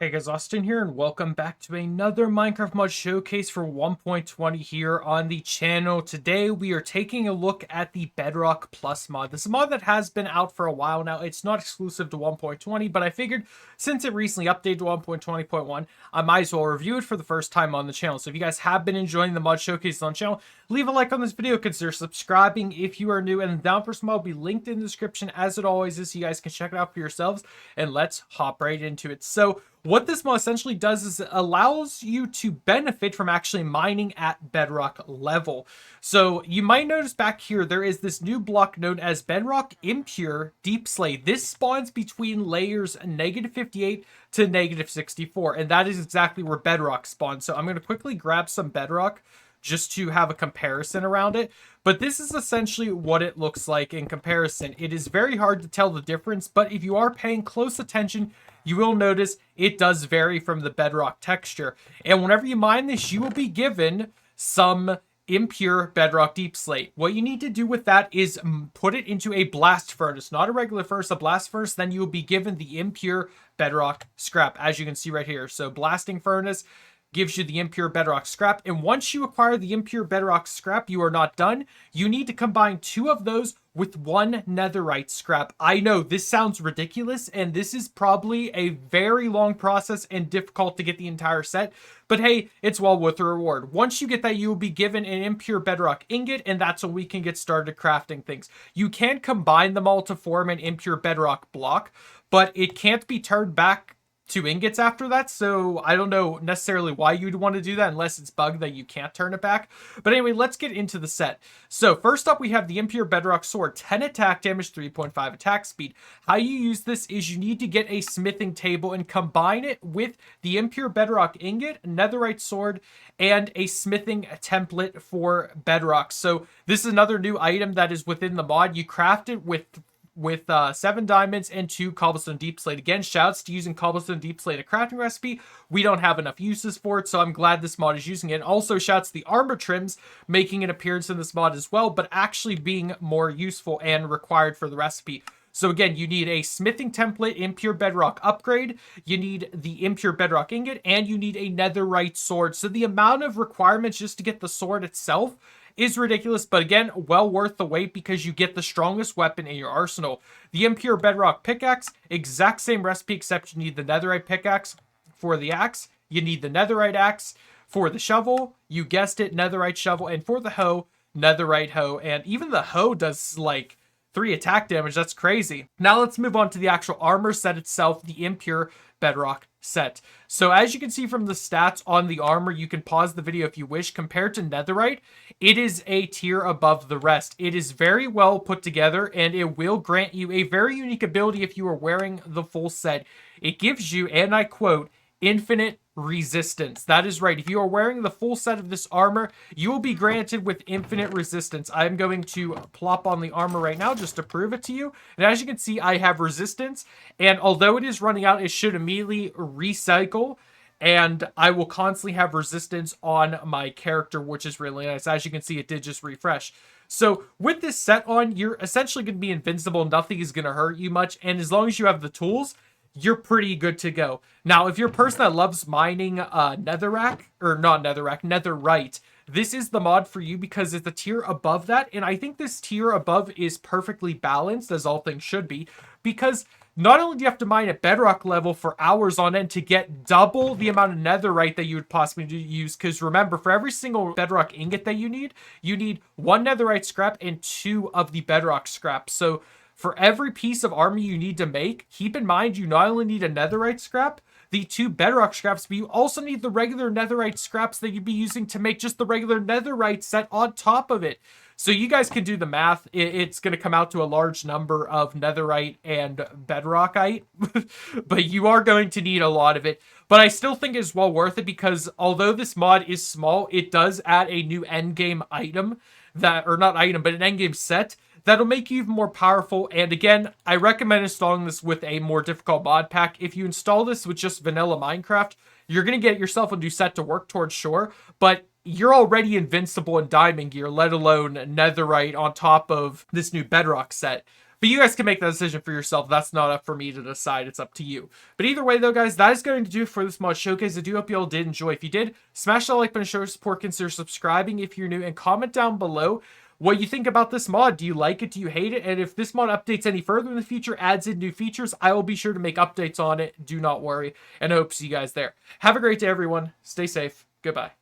Hey guys, Austin here, and welcome back to another Minecraft mod showcase for 1.20 here on the channel. Today we are taking a look at the Bedrock Plus mod. This is a mod that has been out for a while now. It's not exclusive to 1.20, but I figured since it recently updated to 1.20.1, I might as well review it for the first time on the channel. So if you guys have been enjoying the mod showcase on the channel, leave a like on this video, consider subscribing if you are new, and the down for mod will be linked in the description as it always is, so you guys can check it out for yourselves, and let's hop right into it. So what this mod essentially does is it allows you to benefit from actually mining at bedrock level. So you might notice back here, there is this new block known as Bedrock Impure Deep Slate. This spawns between layers -58 to -64, and that is exactly where bedrock spawns. So I'm going to quickly grab some bedrock just to have a comparison around it. But this is essentially what it looks like in comparison. It is very hard to tell the difference, but if you are paying close attention, you will notice it does vary from the bedrock texture. And whenever you mine this, you will be given some impure bedrock deep slate. What you need to do with that is put it into a blast furnace, not a regular furnace, a blast furnace. Then you will be given the impure bedrock scrap, as you can see right here. So blasting furnace gives you the impure bedrock scrap. And once you acquire the impure bedrock scrap, you are not done. You need to combine 2 of those with 1 netherite scrap. I know this sounds ridiculous, and this is probably a very long process and difficult to get the entire set, but hey, it's well worth the reward. Once you get that, you will be given an impure bedrock ingot, and that's when we can get started crafting things. You can combine them all to form an impure bedrock block, but it can't be turned back 2 ingots after that, so I don't know necessarily why you'd want to do that unless it's bugged that you can't turn it back. But anyway, let's get into the set. So first up, we have the Impure Bedrock Sword, 10 attack damage, 3.5 attack speed. How you use this is you need to get a smithing table and combine it with the Impure Bedrock Ingot, Netherite Sword, and a smithing template for bedrock. So this is another new item that is within the mod. You craft it with 7 diamonds and 2 cobblestone deep slate. Again, shouts to using cobblestone deep slate a crafting recipe. We don't have enough uses for it, so I'm glad this mod is using it. And also shouts to the armor trims making an appearance in this mod as well, but actually being more useful and required for the recipe. So again, you need a smithing template, impure bedrock upgrade, you need the impure bedrock ingot, and you need a netherite sword. So the amount of requirements just to get the sword itself is ridiculous, but again, well worth the wait because you get the strongest weapon in your arsenal. The impure bedrock pickaxe, exact same recipe, except you need the netherite pickaxe for the axe, you need the netherite axe for the shovel, you guessed it, netherite shovel, and for the hoe, netherite hoe. And even the hoe does like 3 attack damage. That's crazy. Now let's move on to the actual armor set itself, the impure bedrock set. So as you can see from the stats on the armor, you can pause the video if you wish. Compared to netherite, it is a tier above the rest. It is very well put together, and it will grant you a very unique ability if you are wearing the full set. It gives you, and I quote, infinite resistance. That is right. If you are wearing the full set of this armor, you will be granted with infinite resistance. I'm going to plop on the armor right now just to prove it to you. And as you can see, I have resistance. And although it is running out, it should immediately recycle. And I will constantly have resistance on my character, which is really nice. As you can see, it did just refresh. So with this set on, you're essentially going to be invincible. Nothing is going to hurt you much. And as long as you have the tools, you're pretty good to go. Now, if you're a person that loves mining netherrack, or not netherrack, netherite, this is the mod for you because it's a tier above that. And I think this tier above is perfectly balanced, as all things should be, because not only do you have to mine at bedrock level for hours on end to get double the amount of netherite that you would possibly use, because remember, for every single bedrock ingot that you need 1 netherite scrap and 2 of the bedrock scrap. So for every piece of armor you need to make, keep in mind you not only need a netherite scrap, the 2 bedrock scraps, but you also need the regular netherite scraps that you'd be using to make just the regular netherite set on top of it. So you guys can do the math. It's going to come out to a large number of netherite and bedrockite, but you are going to need a lot of it. But I still think it's well worth it because although this mod is small, it does add a new endgame item that, or not item, but an endgame set that'll make you even more powerful. And again, I recommend installing this with a more difficult mod pack. If you install this with just vanilla Minecraft, you're going to get yourself a new set to work towards, sure, but you're already invincible in diamond gear, let alone netherite on top of this new bedrock set. But you guys can make that decision for yourself. That's not up for me to decide. It's up to you. But either way, though, guys, that is going to do it for this mod showcase. I do hope you all did enjoy. If you did, smash that like button, show your support, consider subscribing if you're new, and comment down below what you think about this mod. Do you like it? Do you hate it? And if this mod updates any further in the future, adds in new features, I will be sure to make updates on it. Do not worry. And I hope to see you guys there. Have a great day, everyone. Stay safe. Goodbye.